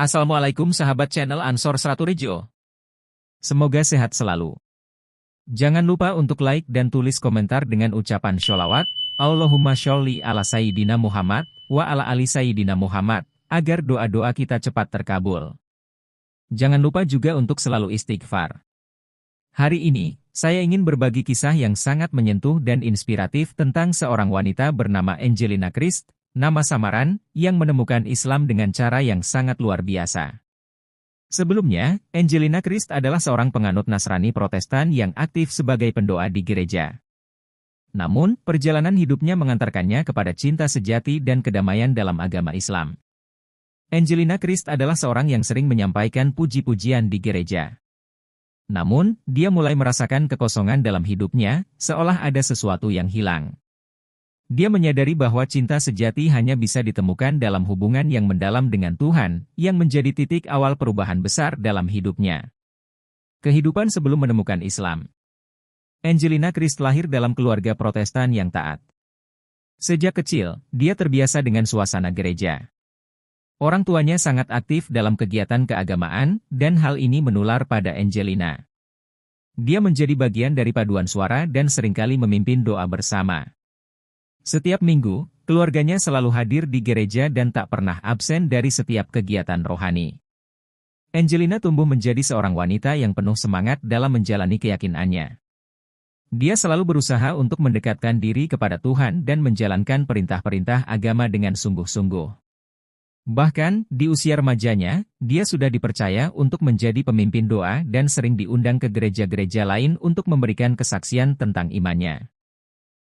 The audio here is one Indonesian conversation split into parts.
Assalamualaikum sahabat channel Ansor Sraturijo. Semoga sehat selalu. Jangan lupa untuk like dan tulis komentar dengan ucapan sholawat, Allahumma sholli ala Sayyidina Muhammad, wa ala ali Sayyidina Muhammad, agar doa-doa kita cepat terkabul. Jangan lupa juga untuk selalu istighfar. Hari ini, saya ingin berbagi kisah yang sangat menyentuh dan inspiratif tentang seorang wanita bernama Angelina Christ, nama samaran, yang menemukan Islam dengan cara yang sangat luar biasa. Sebelumnya, Angelina Christ adalah seorang penganut Nasrani Protestan yang aktif sebagai pendoa di gereja. Namun, perjalanan hidupnya mengantarkannya kepada cinta sejati dan kedamaian dalam agama Islam. Angelina Christ adalah seorang yang sering menyampaikan puji-pujian di gereja. Namun, dia mulai merasakan kekosongan dalam hidupnya, seolah ada sesuatu yang hilang. Dia menyadari bahwa cinta sejati hanya bisa ditemukan dalam hubungan yang mendalam dengan Tuhan, yang menjadi titik awal perubahan besar dalam hidupnya. Kehidupan sebelum menemukan Islam. Angelina Christ lahir dalam keluarga Protestan yang taat. Sejak kecil, dia terbiasa dengan suasana gereja. Orang tuanya sangat aktif dalam kegiatan keagamaan, dan hal ini menular pada Angelina. Dia menjadi bagian dari paduan suara dan seringkali memimpin doa bersama. Setiap minggu, keluarganya selalu hadir di gereja dan tak pernah absen dari setiap kegiatan rohani. Angelina tumbuh menjadi seorang wanita yang penuh semangat dalam menjalani keyakinannya. Dia selalu berusaha untuk mendekatkan diri kepada Tuhan dan menjalankan perintah-perintah agama dengan sungguh-sungguh. Bahkan, di usia remajanya, dia sudah dipercaya untuk menjadi pemimpin doa dan sering diundang ke gereja-gereja lain untuk memberikan kesaksian tentang imannya.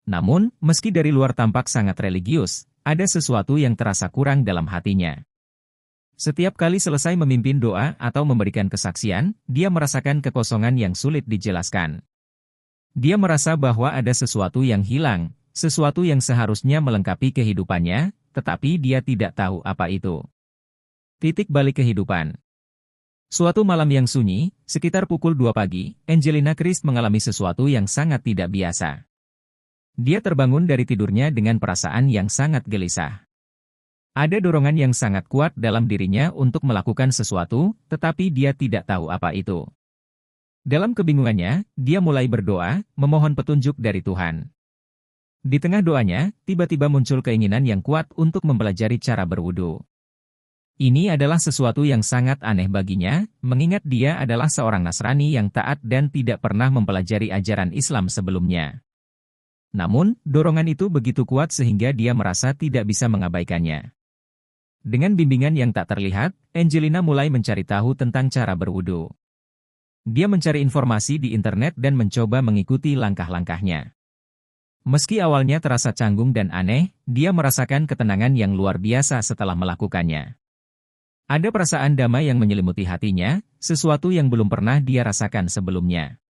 Namun, meski dari luar tampak sangat religius, ada sesuatu yang terasa kurang dalam hatinya. Setiap kali selesai memimpin doa atau memberikan kesaksian, dia merasakan kekosongan yang sulit dijelaskan. Dia merasa bahwa ada sesuatu yang hilang, sesuatu yang seharusnya melengkapi kehidupannya, tetapi dia tidak tahu apa itu. Titik balik kehidupan. Suatu malam yang sunyi, sekitar pukul 2 pagi, Angelina Christ mengalami sesuatu yang sangat tidak biasa. Dia terbangun dari tidurnya dengan perasaan yang sangat gelisah. Ada dorongan yang sangat kuat dalam dirinya untuk melakukan sesuatu, tetapi dia tidak tahu apa itu. Dalam kebingungannya, dia mulai berdoa, memohon petunjuk dari Tuhan. Di tengah doanya, tiba-tiba muncul keinginan yang kuat untuk mempelajari cara berwudu. Ini adalah sesuatu yang sangat aneh baginya, mengingat dia adalah seorang Nasrani yang taat dan tidak pernah mempelajari ajaran Islam sebelumnya. Namun, dorongan itu begitu kuat sehingga dia merasa tidak bisa mengabaikannya. Dengan bimbingan yang tak terlihat, Angelina mulai mencari tahu tentang cara berwudu. Dia mencari informasi di internet dan mencoba mengikuti langkah-langkahnya. Meski awalnya terasa canggung dan aneh, dia merasakan ketenangan yang luar biasa setelah melakukannya. Ada perasaan damai yang menyelimuti hatinya, sesuatu yang belum pernah dia rasakan sebelumnya.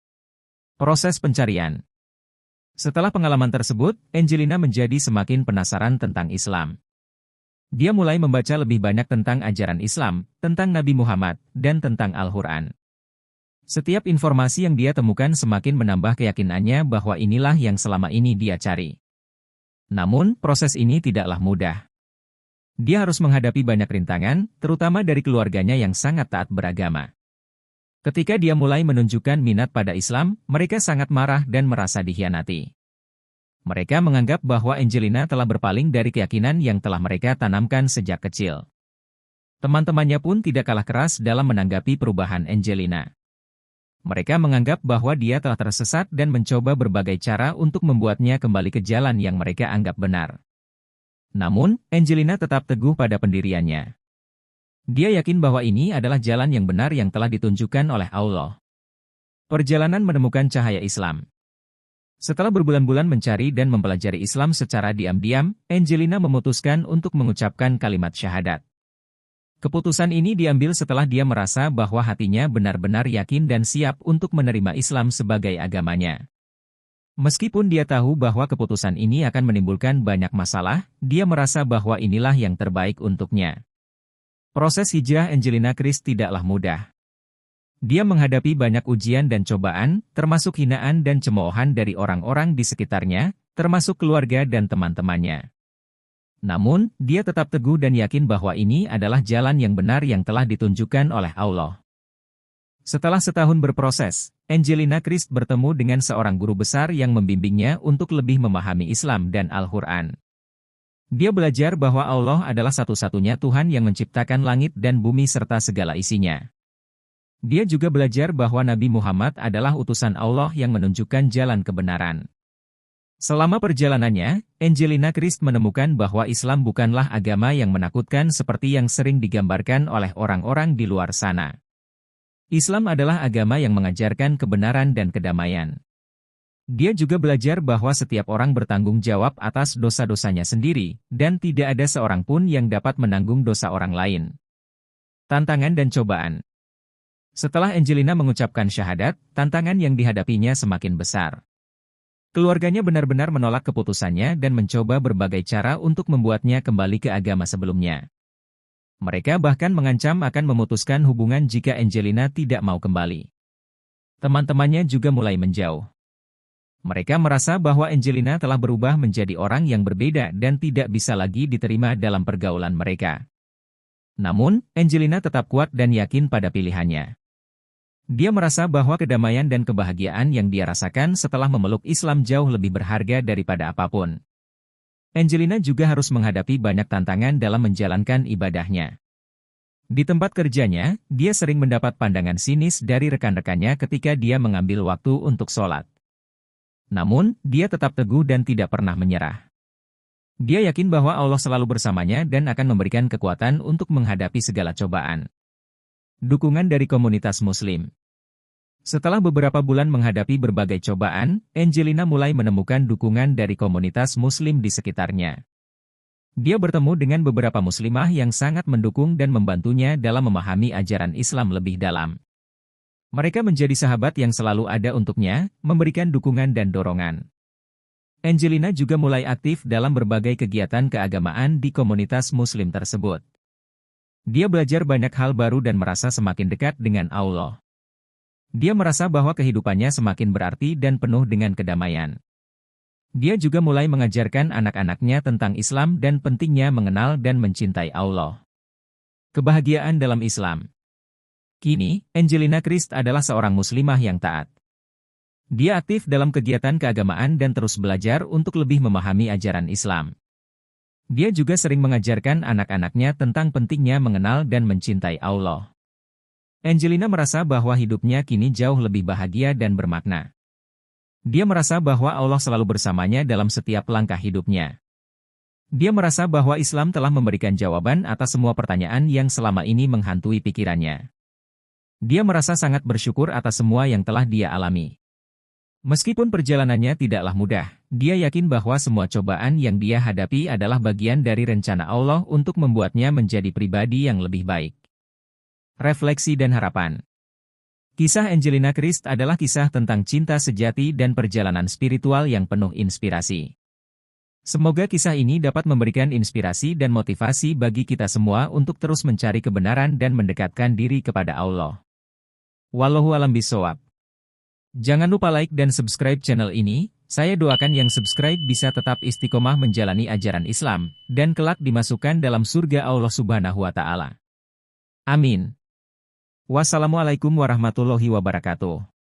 Proses pencarian. Setelah pengalaman tersebut, Angelina menjadi semakin penasaran tentang Islam. Dia mulai membaca lebih banyak tentang ajaran Islam, tentang Nabi Muhammad, dan tentang Al-Quran. Setiap informasi yang dia temukan semakin menambah keyakinannya bahwa inilah yang selama ini dia cari. Namun, proses ini tidaklah mudah. Dia harus menghadapi banyak rintangan, terutama dari keluarganya yang sangat taat beragama. Ketika dia mulai menunjukkan minat pada Islam, mereka sangat marah dan merasa dikhianati. Mereka menganggap bahwa Angelina telah berpaling dari keyakinan yang telah mereka tanamkan sejak kecil. Teman-temannya pun tidak kalah keras dalam menanggapi perubahan Angelina. Mereka menganggap bahwa dia telah tersesat dan mencoba berbagai cara untuk membuatnya kembali ke jalan yang mereka anggap benar. Namun, Angelina tetap teguh pada pendiriannya. Dia yakin bahwa ini adalah jalan yang benar yang telah ditunjukkan oleh Allah. Perjalanan menemukan cahaya Islam. Setelah berbulan-bulan mencari dan mempelajari Islam secara diam-diam, Angelina memutuskan untuk mengucapkan kalimat syahadat. Keputusan ini diambil setelah dia merasa bahwa hatinya benar-benar yakin dan siap untuk menerima Islam sebagai agamanya. Meskipun dia tahu bahwa keputusan ini akan menimbulkan banyak masalah, dia merasa bahwa inilah yang terbaik untuknya. Proses hijrah Angelina Christ tidaklah mudah. Dia menghadapi banyak ujian dan cobaan, termasuk hinaan dan cemoohan dari orang-orang di sekitarnya, termasuk keluarga dan teman-temannya. Namun, dia tetap teguh dan yakin bahwa ini adalah jalan yang benar yang telah ditunjukkan oleh Allah. Setelah setahun berproses, Angelina Christ bertemu dengan seorang guru besar yang membimbingnya untuk lebih memahami Islam dan Al-Quran. Dia belajar bahwa Allah adalah satu-satunya Tuhan yang menciptakan langit dan bumi serta segala isinya. Dia juga belajar bahwa Nabi Muhammad adalah utusan Allah yang menunjukkan jalan kebenaran. Selama perjalanannya, Angelina Christ menemukan bahwa Islam bukanlah agama yang menakutkan seperti yang sering digambarkan oleh orang-orang di luar sana. Islam adalah agama yang mengajarkan kebenaran dan kedamaian. Dia juga belajar bahwa setiap orang bertanggung jawab atas dosa-dosanya sendiri, dan tidak ada seorang pun yang dapat menanggung dosa orang lain. Tantangan dan cobaan. Setelah Angelina mengucapkan syahadat, tantangan yang dihadapinya semakin besar. Keluarganya benar-benar menolak keputusannya dan mencoba berbagai cara untuk membuatnya kembali ke agama sebelumnya. Mereka bahkan mengancam akan memutuskan hubungan jika Angelina tidak mau kembali. Teman-temannya juga mulai menjauh. Mereka merasa bahwa Angelina telah berubah menjadi orang yang berbeda dan tidak bisa lagi diterima dalam pergaulan mereka. Namun, Angelina tetap kuat dan yakin pada pilihannya. Dia merasa bahwa kedamaian dan kebahagiaan yang dia rasakan setelah memeluk Islam jauh lebih berharga daripada apapun. Angelina juga harus menghadapi banyak tantangan dalam menjalankan ibadahnya. Di tempat kerjanya, dia sering mendapat pandangan sinis dari rekan-rekannya ketika dia mengambil waktu untuk sholat. Namun, dia tetap teguh dan tidak pernah menyerah. Dia yakin bahwa Allah selalu bersamanya dan akan memberikan kekuatan untuk menghadapi segala cobaan. Dukungan dari komunitas Muslim. Setelah beberapa bulan menghadapi berbagai cobaan, Angelina mulai menemukan dukungan dari komunitas Muslim di sekitarnya. Dia bertemu dengan beberapa muslimah yang sangat mendukung dan membantunya dalam memahami ajaran Islam lebih dalam. Mereka menjadi sahabat yang selalu ada untuknya, memberikan dukungan dan dorongan. Angelina juga mulai aktif dalam berbagai kegiatan keagamaan di komunitas Muslim tersebut. Dia belajar banyak hal baru dan merasa semakin dekat dengan Allah. Dia merasa bahwa kehidupannya semakin berarti dan penuh dengan kedamaian. Dia juga mulai mengajarkan anak-anaknya tentang Islam dan pentingnya mengenal dan mencintai Allah. Kebahagiaan dalam Islam. Kini, Angelina Christ adalah seorang muslimah yang taat. Dia aktif dalam kegiatan keagamaan dan terus belajar untuk lebih memahami ajaran Islam. Dia juga sering mengajarkan anak-anaknya tentang pentingnya mengenal dan mencintai Allah. Angelina merasa bahwa hidupnya kini jauh lebih bahagia dan bermakna. Dia merasa bahwa Allah selalu bersamanya dalam setiap langkah hidupnya. Dia merasa bahwa Islam telah memberikan jawaban atas semua pertanyaan yang selama ini menghantui pikirannya. Dia merasa sangat bersyukur atas semua yang telah dia alami. Meskipun perjalanannya tidaklah mudah, dia yakin bahwa semua cobaan yang dia hadapi adalah bagian dari rencana Allah untuk membuatnya menjadi pribadi yang lebih baik. Refleksi dan harapan. Kisah Angelina Christ adalah kisah tentang cinta sejati dan perjalanan spiritual yang penuh inspirasi. Semoga kisah ini dapat memberikan inspirasi dan motivasi bagi kita semua untuk terus mencari kebenaran dan mendekatkan diri kepada Allah. Wallahu a'lam bishawab. Jangan lupa like dan subscribe channel ini. Saya doakan yang subscribe bisa tetap istiqomah menjalani ajaran Islam dan kelak dimasukkan dalam surga Allah Subhanahu wa Ta'ala. Amin. Wassalamualaikum warahmatullahi wabarakatuh.